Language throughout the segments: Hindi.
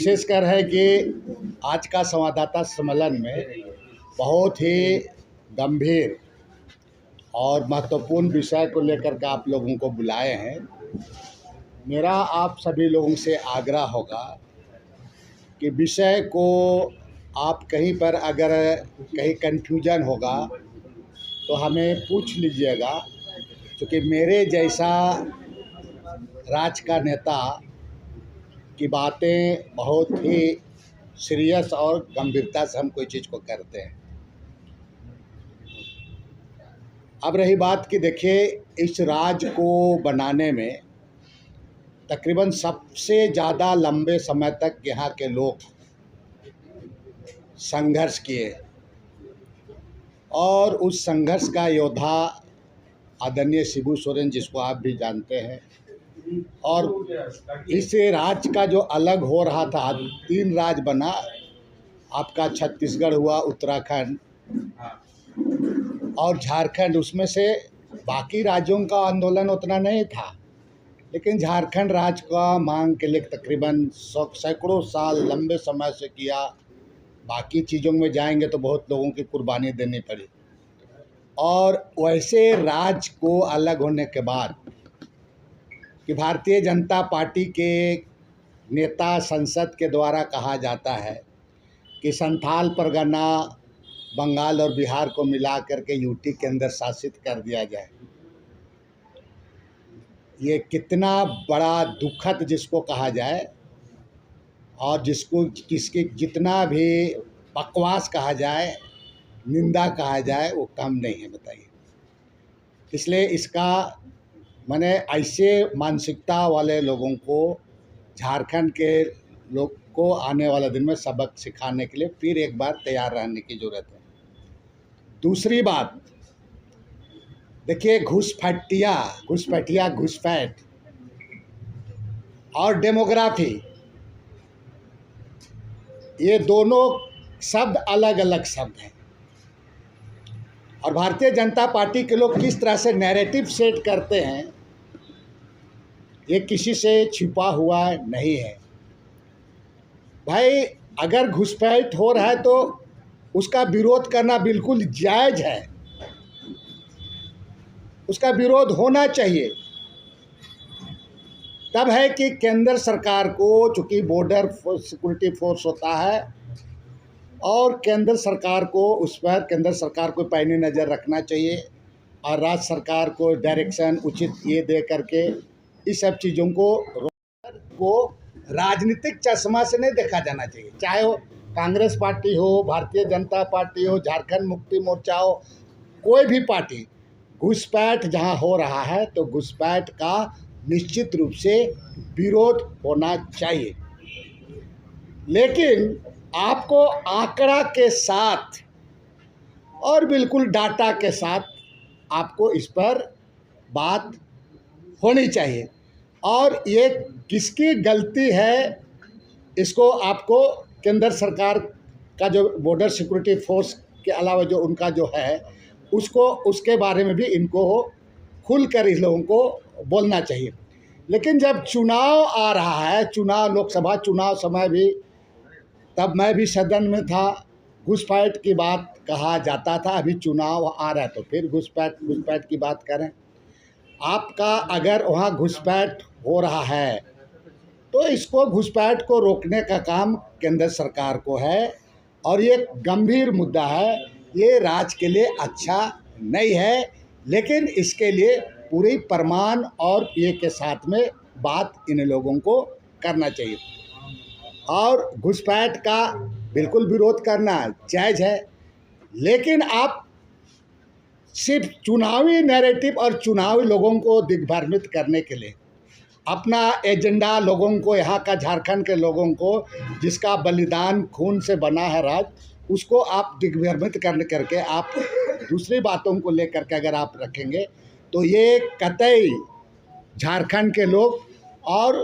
विशेषकर है कि आज का संवाददाता सम्मेलन में बहुत ही गंभीर और महत्वपूर्ण विषय को लेकर के आप लोगों को बुलाए हैं। मेरा आप सभी लोगों से आग्रह होगा कि विषय को आप कहीं पर अगर कहीं कन्फ्यूजन होगा तो हमें पूछ लीजिएगा, क्योंकि मेरे जैसा राज्य का नेता की बातें बहुत ही सीरियस और गंभीरता से हम कोई चीज़ को करते हैं। अब रही बात कि देखिए, इस राज्य को बनाने में तकरीबन सबसे ज़्यादा लंबे समय तक यहाँ के लोग संघर्ष किए और उस संघर्ष का योद्धा आदरणीय शिबू सोरेन, जिसको आप भी जानते हैं। और इस राज्य का जो अलग हो रहा था, 3 राज्य बना, आपका छत्तीसगढ़ हुआ, उत्तराखंड और झारखंड। उसमें से बाकी राज्यों का आंदोलन उतना नहीं था, लेकिन झारखंड राज्य का मांग के लिए तकरीबन सैकड़ों साल लंबे समय से किया। बाकी चीज़ों में जाएंगे तो बहुत लोगों की कुर्बानी देनी पड़ी। और वैसे राज्य को अलग होने के बाद कि भारतीय जनता पार्टी के नेता संसद के द्वारा कहा जाता है कि संथाल परगना बंगाल और बिहार को मिला करके यूटी के अंदर शासित कर दिया जाए। ये कितना बड़ा दुखद जिसको कहा जाए और किसकी जितना भी बकवास कहा जाए, निंदा कहा जाए, वो कम नहीं है, बताइए। इसलिए इसका मैंने ऐसे मानसिकता वाले लोगों को, झारखंड के लोग को आने वाले दिन में सबक सिखाने के लिए फिर एक बार तैयार रहने की ज़रूरत है। दूसरी बात, देखिए, घुसपैठ और डेमोग्राफी, ये दोनों शब्द अलग अलग शब्द हैं। और भारतीय जनता पार्टी के लोग किस तरह से नैरेटिव सेट करते हैं, ये किसी से छिपा हुआ नहीं है। भाई, अगर घुसपैठ हो रहा है तो उसका विरोध करना बिल्कुल जायज़ है, उसका विरोध होना चाहिए। तब है कि केंद्र सरकार को, चूँकि बॉर्डर सिक्योरिटी फोर्स होता है, और केंद्र सरकार को उस पर केंद्र सरकार को पैनी नज़र रखना चाहिए और राज्य सरकार को डायरेक्शन उचित ये दे करके इस सब चीज़ों को राजनीतिक चश्मा से नहीं देखा जाना चाहिए। चाहे वो कांग्रेस पार्टी हो, भारतीय जनता पार्टी हो, झारखंड मुक्ति मोर्चा हो, कोई भी पार्टी, घुसपैठ जहाँ हो रहा है तो घुसपैठ का निश्चित रूप से विरोध होना चाहिए। लेकिन आपको आंकड़ा के साथ और बिल्कुल डाटा के साथ आपको इस पर बात होनी चाहिए। और ये किसकी गलती है, इसको आपको केंद्र सरकार का जो बॉर्डर सिक्योरिटी फोर्स के अलावा जो उनका जो है, उसके बारे में भी इनको खुलकर इस लोगों को बोलना चाहिए। लेकिन जब चुनाव आ रहा है, लोकसभा चुनाव समय भी, तब मैं भी सदन में था, घुसपैठ की बात कहा जाता था। अभी चुनाव आ रहा है तो फिर घुसपैठ की बात करें। आपका अगर वहाँ घुसपैठ हो रहा है तो इसको, घुसपैठ को रोकने का काम केंद्र सरकार को है। और ये गंभीर मुद्दा है, ये राज्य के लिए अच्छा नहीं है। लेकिन इसके लिए पूरी प्रमाण और ये के साथ में बात इन लोगों को करना चाहिए। और घुसपैठ का बिल्कुल विरोध करना जायज़ है, लेकिन आप सिर्फ चुनावी नैरेटिव और चुनावी लोगों को दिग्भ्रमित करने के लिए अपना एजेंडा लोगों को, यहाँ का झारखंड के लोगों को, जिसका बलिदान खून से बना है राज्य, उसको आप दिग्भ्रमित करके आप दूसरी बातों को लेकर के अगर आप रखेंगे तो ये कतई झारखंड के लोग और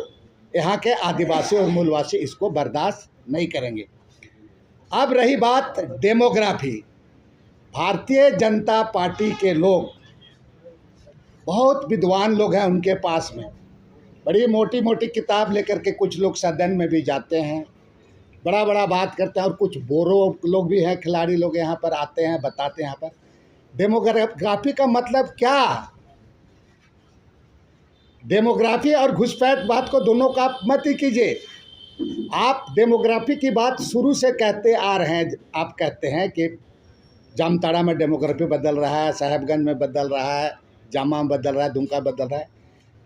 यहाँ के आदिवासी और मूलवासी इसको बर्दाश्त नहीं करेंगे। अब रही बात डेमोग्राफी, भारतीय जनता पार्टी के लोग बहुत विद्वान लोग हैं, उनके पास में बड़ी मोटी मोटी किताब लेकर के कुछ लोग सदन में भी जाते हैं बड़ा बड़ा बात करते हैं। और कुछ बोरो लोग भी हैं, खिलाड़ी लोग यहाँ पर आते हैं, बताते हैं यहाँ पर डेमोग्राफी का मतलब क्या। डेमोग्राफी और घुसपैठ बात को दोनों का आप मत ही कीजिए। आप डेमोग्राफी की बात शुरू से कहते आ रहे हैं। आप कहते हैं कि जामताड़ा में डेमोग्राफी बदल रहा है, साहेबगंज में बदल रहा है, जामा में बदल रहा है, दुमका बदल रहा है।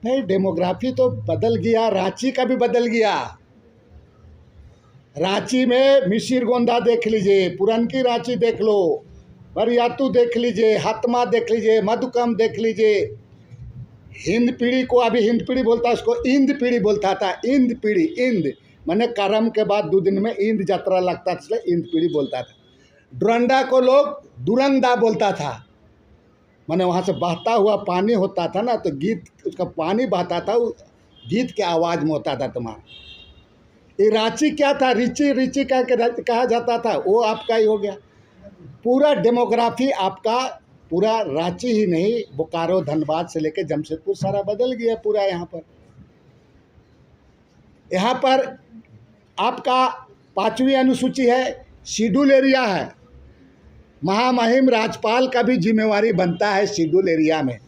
भाई डेमोग्राफी तो बदल गया, रांची का भी बदल गया। रांची में मिसिर गोंदा देख लीजिए, पुरनकी रांची देख लो, बरियातू देख लीजिए, हतमा देख लीजिए, मधुकम देख लीजिए। हिंद पीढ़ी को अभी हिंद पीढ़ी बोलता है, उसको इंद पीढ़ी बोलता था। इंद पीढ़ी, इंद मैंने करम के बाद 2 दिन में इंद यात्रा लगता था, इसलिए इंद पीढ़ी बोलता था। डुरंडा को लोग दुरंदा बोलता था, मैंने वहाँ से बहता हुआ पानी होता था ना, तो गीत उसका पानी बहता था, गीत के आवाज़ में होता था तुम्हारा। ये रांची क्या था, रिची रिची कहा जाता था, वो आपका ही हो गया। पूरा डेमोग्राफी आपका पूरा रांची ही नहीं, बोकारो, धनबाद से लेकर जमशेदपुर सारा बदल गया पूरा। यहाँ पर आपका 5वीं अनुसूची है, शेड्यूल एरिया है। महामहिम राज्यपाल का भी जिम्मेवारी बनता है शेड्यूल एरिया में।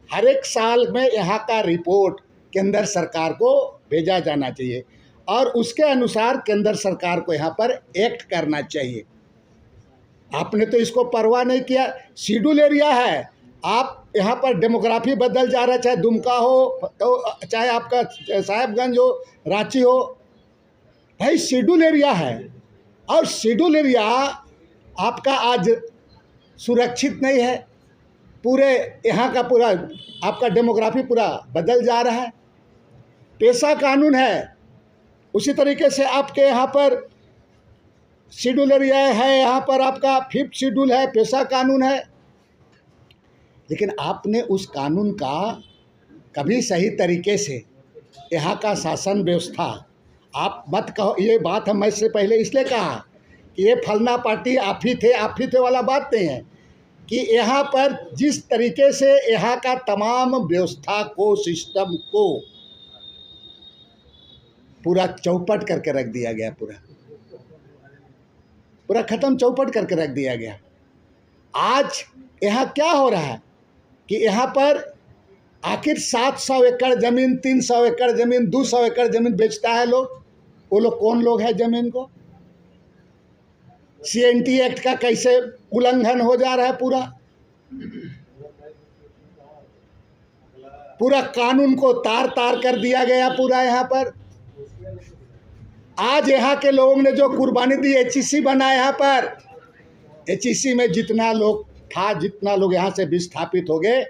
हर एक साल में यहाँ का रिपोर्ट केंद्र सरकार को भेजा जाना चाहिए और उसके अनुसार केंद्र सरकार को यहाँ पर एक्ट करना चाहिए। आपने तो इसको परवाह नहीं किया। शेड्यूल एरिया है, आप यहाँ पर डेमोग्राफी बदल जा रहा है, चाहे दुमका हो, चाहे आपका साहेबगंज हो, रांची हो, भाई शेड्यूल एरिया है। और शेड्यूल एरिया आपका आज सुरक्षित नहीं है। पूरे यहाँ का पूरा आपका डेमोग्राफी पूरा बदल जा रहा है। पेशा कानून है, उसी तरीके से आपके यहाँ पर शेड्यूल एरिया है, यहाँ पर आपका 5th शेड्यूल है, पेशा कानून है। लेकिन आपने उस कानून का कभी सही तरीके से यहाँ का शासन व्यवस्था, आप मत कहो ये बात हम इससे पहले इसलिए कहा कि ये फलना पार्टी आप ही थे वाला बात नहीं है, कि यहाँ पर जिस तरीके से यहाँ का तमाम व्यवस्था को, सिस्टम को पूरा चौपट करके रख दिया गया, पूरा ख़त्म चौपट करके रख दिया गया। आज यहाँ क्या हो रहा है कि यहाँ पर आखिर 700 एकड़ ज़मीन, 300 एकड़ ज़मीन, 200 एकड़ ज़मीन बेचता है लोग। वो लोग कौन लोग हैं ज़मीन को? CNT एक्ट का कैसे उल्लंघन हो जा रहा है, पूरा कानून को तार तार कर दिया गया पूरा यहाँ पर। आज यहाँ के लोगों ने जो कुर्बानी दी, HEC बना यहाँ पर, HEC में जितना लोग था, जितना लोग यहाँ से विस्थापित हो गए,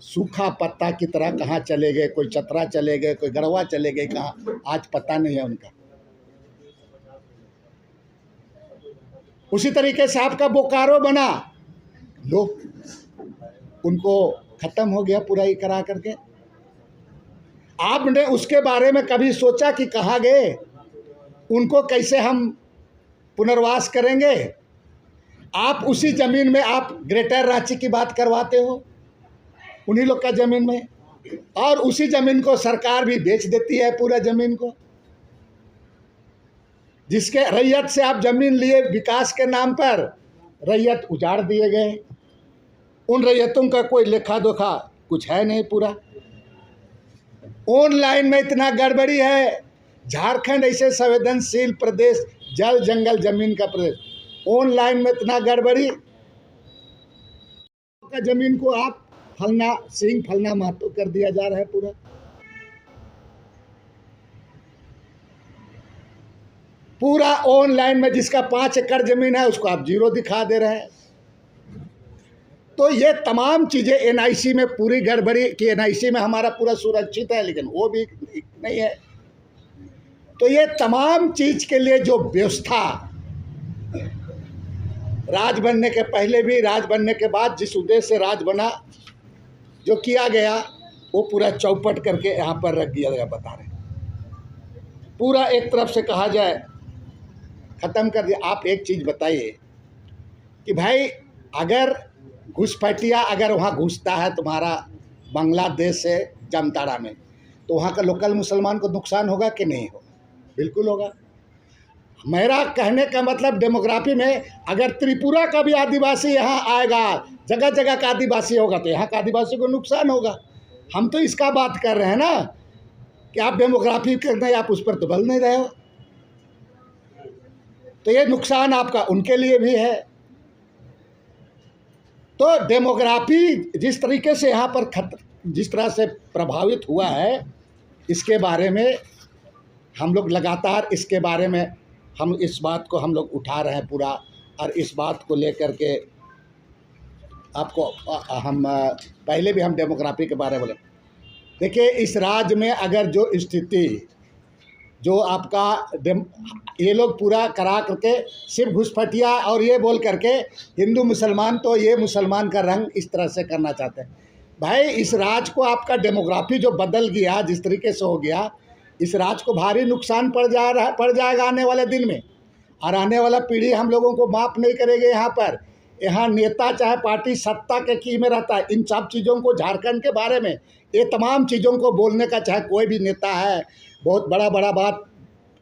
सूखा पत्ता की तरह कहाँ चले गए, कोई चतरा चले गए, कोई गढ़वा चले गए, कहाँ आज पता नहीं है उनका। उसी तरीके से आपका बोकारो बना, लोग उनको ख़त्म हो गया पूरा ही करा करके। आपने उसके बारे में कभी सोचा कि कहाँ गए, उनको कैसे हम पुनर्वास करेंगे? आप उसी ज़मीन में आप ग्रेटर रांची की बात करवाते हो, उन्हीं लोग का ज़मीन में, और उसी ज़मीन को सरकार भी बेच देती है पूरा ज़मीन को। जिसके रैयत से आप ज़मीन लिए विकास के नाम पर, रैयत उजाड़ दिए गए। उन रैयतों का कोई लेखा जोखा कुछ है नहीं पूरा। ऑनलाइन में इतना गड़बड़ी है। झारखंड ऐसे संवेदनशील प्रदेश, जल जंगल जमीन का प्रदेश, ऑनलाइन में इतना गड़बड़ी का जमीन को आप फलना सिंह, फलना महतो कर दिया जा रहा है पूरा ऑनलाइन में। जिसका 5 एकड़ जमीन है उसको आप 0 दिखा दे रहे हैं। तो ये तमाम चीज़ें NIC में पूरी गड़बड़ी कि NIC में हमारा पूरा सुरक्षित है, लेकिन वो भी नहीं है। तो ये तमाम चीज़ के लिए जो व्यवस्था राज बनने के पहले भी, राज बनने के बाद जिस उद्देश्य से राज बना, जो किया गया वो पूरा चौपट करके यहाँ पर रख दिया गया। बता रहे पूरा एक तरफ से कहा जाए ख़त्म कर दिया। आप एक चीज़ बताइए कि भाई अगर घुसपैठिया अगर वहाँ घुसता है तुम्हारा बांग्लादेश से जामताड़ा में, तो वहाँ का लोकल मुसलमान को नुकसान होगा कि नहीं होगा? बिल्कुल होगा। मेरा कहने का मतलब डेमोग्राफी में अगर त्रिपुरा का भी आदिवासी यहाँ आएगा, जगह जगह का आदिवासी होगा, तो यहाँ का आदिवासी को नुकसान होगा। हम तो इसका बात कर रहे हैं ना कि आप डेमोग्राफी करते हैं, आप उस पर तो बल नहीं रहे हो, तो ये नुकसान आपका उनके लिए भी है। तो डेमोग्राफी जिस तरीके से यहाँ पर जिस तरह से प्रभावित हुआ है, इसके बारे में हम लोग लगातार इसके बारे में हम इस बात को हम लोग उठा रहे हैं पूरा, और इस बात को लेकर के आपको हम पहले भी हम डेमोग्राफी के बारे में बोले। देखिए, इस राज्य में अगर जो स्थिति जो आपका ये लोग पूरा करा करके सिर्फ घुसपैठिया और ये बोल करके हिंदू मुसलमान, तो ये मुसलमान का रंग इस तरह से करना चाहते हैं। भाई, इस राज्य को आपका डेमोग्राफी जो बदल गया, जिस तरीके से हो गया, इस राज्य को भारी नुकसान पड़ जाएगा आने वाले दिन में, और आने वाला पीढ़ी हम लोगों को माफ़ नहीं करेगी। यहाँ नेता चाहे पार्टी सत्ता के की में रहता है, इन सब चीज़ों को, झारखंड के बारे में ये तमाम चीज़ों को बोलने का चाहे कोई भी नेता है, बहुत बड़ा बात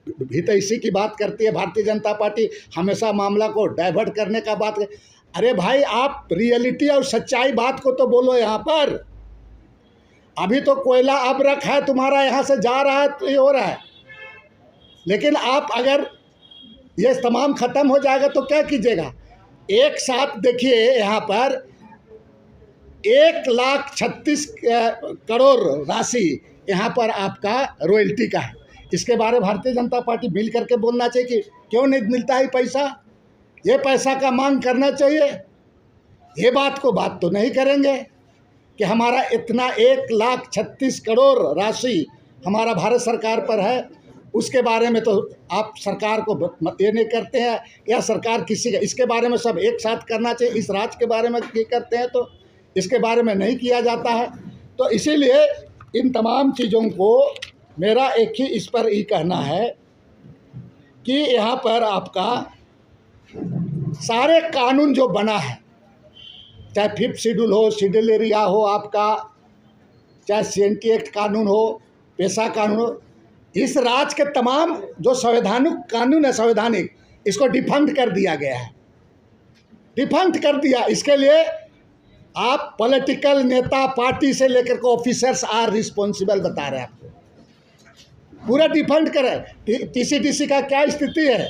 भी तो इसी की बात करती है भारतीय जनता पार्टी, हमेशा मामला को डाइवर्ट करने का बात। अरे भाई, आप रियलिटी और सच्चाई बात को तो बोलो। यहाँ पर अभी तो कोयला अबरक है तुम्हारा, यहाँ से जा रहा है तो ये हो रहा है, लेकिन आप अगर ये तमाम ख़त्म हो जाएगा तो क्या कीजिएगा? एक साथ देखिए, यहाँ पर 1,36 करोड़ राशि यहाँ पर आपका रॉयल्टी का है। इसके बारे में भारतीय जनता पार्टी मिल करके बोलना चाहिए कि क्यों नहीं मिलता है पैसा, ये पैसा का मांग करना चाहिए। ये बात तो नहीं करेंगे कि हमारा इतना 1,36 करोड़ राशि हमारा भारत सरकार पर है, उसके बारे में तो आप सरकार को ये नहीं करते हैं, या सरकार किसी का, इसके बारे में सब एक साथ करना चाहिए। इस राज्य के बारे में ये करते हैं तो इसके बारे में नहीं किया जाता है। तो इसीलिए इन तमाम चीज़ों को मेरा एक ही इस पर ही कहना है कि यहाँ पर आपका सारे कानून जो बना है, चाहे 5th शेड्यूल हो, शेड्यूल एरिया हो आपका, चाहे CNT एक्ट कानून हो, पेशा कानून हो, इस राज्य के तमाम जो संवैधानिक कानून है, संवैधानिक, इसको डिफंक्ट कर दिया गया है, डिफंक्ट कर दिया। इसके लिए आप पॉलिटिकल नेता, पार्टी से लेकर के ऑफिसर्स आर रिस्पॉन्सिबल बता रहे हैं आपको, पूरा डिफंक्ट करें। TCDC का क्या स्थिति है?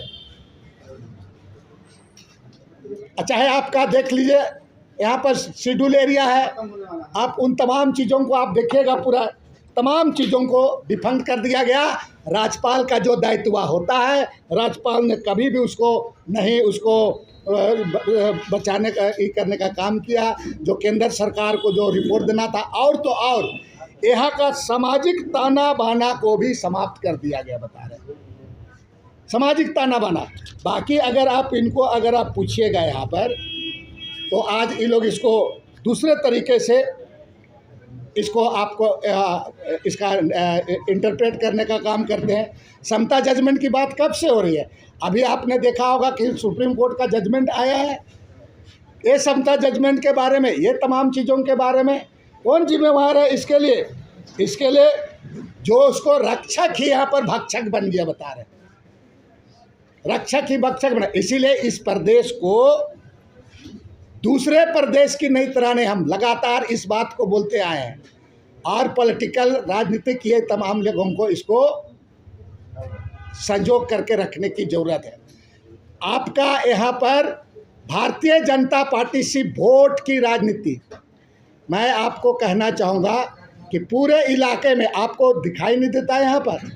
अच्छा है, आपका देख लीजिए, यहाँ पर शेड्यूल एरिया है, आप उन तमाम चीज़ों को आप देखिएगा, पूरा तमाम चीज़ों को डिफंक्ट कर दिया गया। राज्यपाल का जो दायित्व होता है, राज्यपाल ने कभी भी उसको नहीं, उसको बचाने का, करने का काम किया। जो केंद्र सरकार को जो रिपोर्ट देना था, और तो और यहाँ का सामाजिक ताना बाना को भी समाप्त कर दिया गया, बता रहे हैं, सामाजिक ताना बाना। बाकी अगर आप इनको अगर आप पूछिएगा यहाँ पर, तो आज ये लोग इसको दूसरे तरीके से इसको आपको इसका इंटरप्रेट करने का काम करते हैं। समता जजमेंट की बात कब से हो रही है? अभी आपने देखा होगा कि सुप्रीम कोर्ट का जजमेंट आया है। ये समता जजमेंट के बारे में, ये तमाम चीज़ों के बारे में कौन जिम्मेवार है? इसके लिए जो उसको रक्षक ही यहाँ पर भक्षक बन गया, बता रहे, रक्षक ही भक्षक बना। इसीलिए इस प्रदेश को दूसरे प्रदेश की नई तरह ने हम लगातार इस बात को बोलते आए हैं, और पॉलिटिकल राजनीतिक ये तमाम लोगों को इसको संजोग करके रखने की ज़रूरत है। आपका यहाँ पर भारतीय जनता पार्टी सिर्फ वोट की राजनीति, मैं आपको कहना चाहूँगा कि पूरे इलाके में आपको दिखाई नहीं देता। यहाँ पर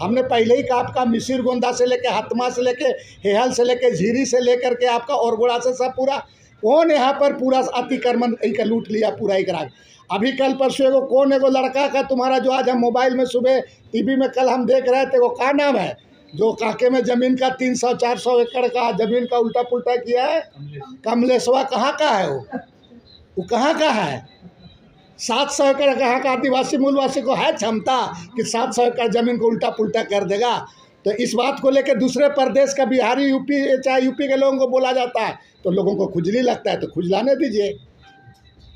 हमने पहले ही कहा, आपका मिसिर गोंदा से लेकर हतमा से लेकर हेहल से लेकर झीरी से लेकर के आपका औरगोड़ा से सब पूरा कौन यहाँ पर पूरा अतिक्रमण एक लूट लिया पूरा एक राज। अभी कल परसों एगो कौन एगो लड़का का तुम्हारा जो आज हम मोबाइल में सुबह टीवी में कल हम देख रहे थे, वो क्या नाम है, जो काके में ज़मीन का 300-400 एकड़ का ज़मीन का उल्टा पुल्टा किया है, कमलेशवा कहाँ का है? वो कहाँ का है? 700 एकड़ कहाँ का आदिवासी मूलवासी को है क्षमता कि 700 एकड़ ज़मीन को उल्टा पुल्टा कर देगा? तो इस बात को लेकर दूसरे प्रदेश का बिहारी, यूपी, चाहे यूपी के लोगों को बोला जाता है तो लोगों को खुजली लगता है, तो खुजलाने दीजिए।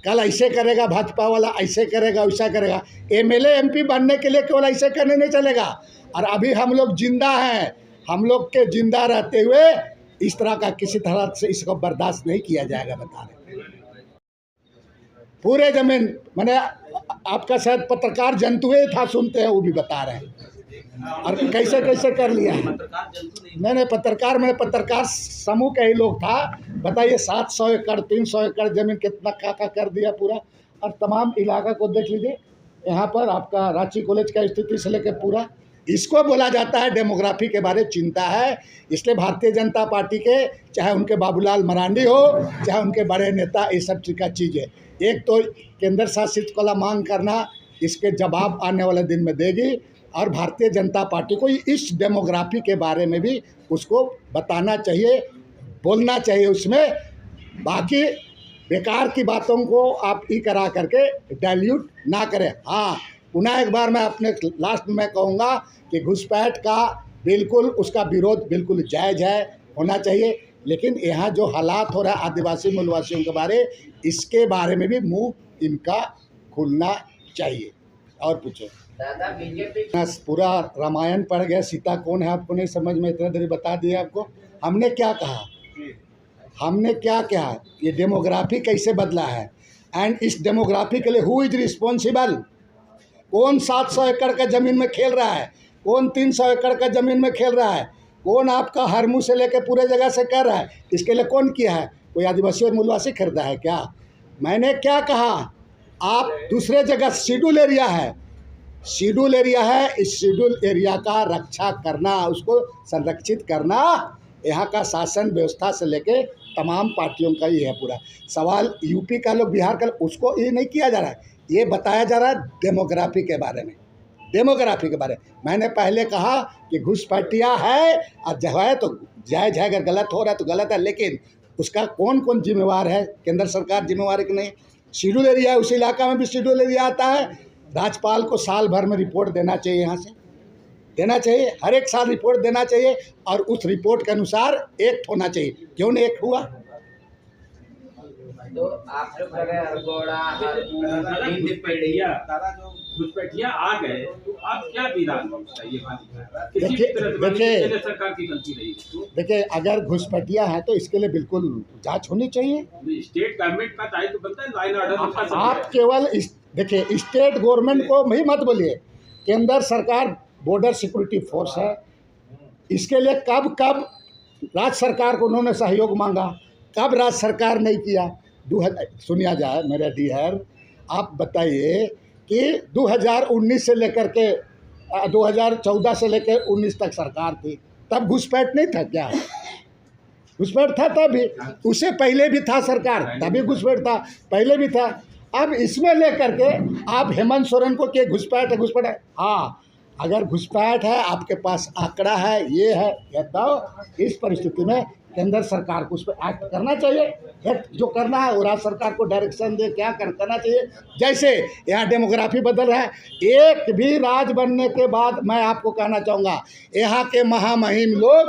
कल ऐसे करेगा भाजपा वाला, ऐसे करेगा, वैसा करेगा। MLA MP बनने के लिए केवल ऐसे करने नहीं चलेगा। और अभी हम लोग जिंदा हैं, हम लोग के जिंदा रहते हुए इस तरह का किसी तरह से इसको बर्दाश्त नहीं किया जाएगा। बता रहे पूरे जमीन मैंने आपका शायद पत्रकार जंतु ही था, सुनते हैं वो भी बता रहे हैं। और कैसे कैसे कर लिया है। नहीं पत्रकार में पत्रकार समूह के ही लोग था। बताइए 700 एकड़ 300 एकड़ जमीन कितना का कर दिया पूरा। और तमाम इलाका को देख लीजिए, यहाँ पर आपका रांची कॉलेज का स्थिति से लेकर पूरा, इसको बोला जाता है डेमोग्राफी के बारे में चिंता है। इसलिए भारतीय जनता पार्टी के, चाहे उनके बाबूलाल मरांडी हो, चाहे उनके बड़े नेता, ये सब का चीज़ है। एक तो केंद्र शासित को मांग करना, इसके जवाब आने वाले दिन में देगी। और भारतीय जनता पार्टी को इस डेमोग्राफी के बारे में भी उसको बताना चाहिए, बोलना चाहिए उसमें। बाकी बेकार की बातों को आप ई करा करके डाइल्यूट ना करें। हाँ, पुनः एक बार मैं अपने लास्ट में कहूँगा कि घुसपैठ का बिल्कुल उसका विरोध बिल्कुल जायज़ है, होना चाहिए। लेकिन यहाँ जो हालात हो रहा है आदिवासी मूलवासियों के बारे, इसके बारे में भी मुंह इनका खुलना चाहिए। और पूछो दादा, बीजेपी पूरा रामायण पढ़ गया, सीता कौन है आपको नहीं समझ में, इतना देर बता दिया आपको। हमने क्या कहा, हमने क्या कहा, ये डेमोग्राफी कैसे बदला है, एंड इस डेमोग्राफी के लिए हु इज रिस्पॉन्सिबल। कौन 700 एकड़ का ज़मीन में खेल रहा है, कौन 300 एकड़ का ज़मीन में खेल रहा है, कौन आपका हर मुँह से लेकर पूरे जगह से कर रहा है, इसके लिए कौन किया है। कोई आदिवासी और मूलवासी खरीदा है क्या। मैंने क्या कहा, आप दूसरे जगह शेड्यूल एरिया है, शेड्यूल एरिया है, इस शेड्यूल एरिया का रक्षा करना, उसको संरक्षित करना यहाँ का शासन व्यवस्था से लेके तमाम पार्टियों का ही है पूरा। सवाल यूपी का लोग, बिहार का, उसको ये नहीं किया जा रहा है, ये बताया जा रहा है डेमोग्राफी के बारे में। डेमोग्राफी के बारे में मैंने पहले कहा कि घुसपैठिया है और जो है तो जायज़ है, अगर गलत हो रहा है तो गलत है, लेकिन उसका कौन कौन जिम्मेवार है, केंद्र सरकार जिम्मेवार है कि नहीं। शेड्यूल एरिया है, उस इलाका में भी शेड्यूल एरिया आता है। राज्यपाल को साल भर में रिपोर्ट देना चाहिए, यहाँ से देना चाहिए, हर एक साल रिपोर्ट देना चाहिए, और उस रिपोर्ट के अनुसार एक्ट होना चाहिए। क्यों नहीं एक्ट हुआ। तो आप जो कह रहे हैं हरगोड़ा घुसपैठिया आ गए, तो आप क्या विधान चाहिए। देखिए सरकार की गलती रही। देखिए, अगर घुसपैठिया है तो इसके लिए बिल्कुल जांच होनी चाहिए। स्टेट गवर्नमेंट का दायित्व बनता है लाइन ऑर्डर। आप केवल देखिए, स्टेट गवर्नमेंट को नहीं मत बोलिए, केंद्र सरकार बॉर्डर सिक्योरिटी फोर्स है, इसके लिए कब कब राज्य सरकार को उन्होंने सहयोग मांगा, कब राज्य सरकार नहीं किया। सुनिया जाए मेरे डियर, आप बताइए कि 2019 से लेकर के 2014 से लेकर 19 तक सरकार थी, तब घुसपैठ नहीं था क्या। घुसपैठ था तभी, उससे पहले भी था सरकार, तभी घुसपैठ था, पहले भी था। अब इसमें लेकर के आप हेमंत सोरेन को कि घुसपैठ है, घुसपैठ है। हाँ, अगर घुसपैठ है, आपके पास आंकड़ा है, ये है, ये तो इस परिस्थिति में केंद्र सरकार को उस पर एक्ट करना चाहिए। एक्ट जो करना है वो राज्य सरकार को डायरेक्शन दे, क्या करना चाहिए। जैसे यहाँ डेमोग्राफी बदल रहा है, एक भी राज्य बनने के बाद मैं आपको कहना चाहूँगा, यहाँ के महामहिम लोग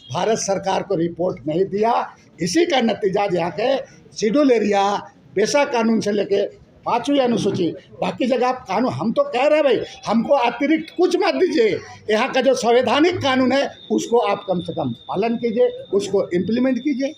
भारत सरकार को रिपोर्ट नहीं दिया। इसी का नतीजा यहाँ के शेड्यूल एरिया, पेशा कानून से लेके 5वीं अनुसूची, बाकी जगह आप कानून, हम तो कह रहे हैं भाई, हमको अतिरिक्त कुछ मत दीजिए। यहाँ का जो संवैधानिक कानून है उसको आप कम से कम पालन कीजिए, उसको इम्प्लीमेंट कीजिए।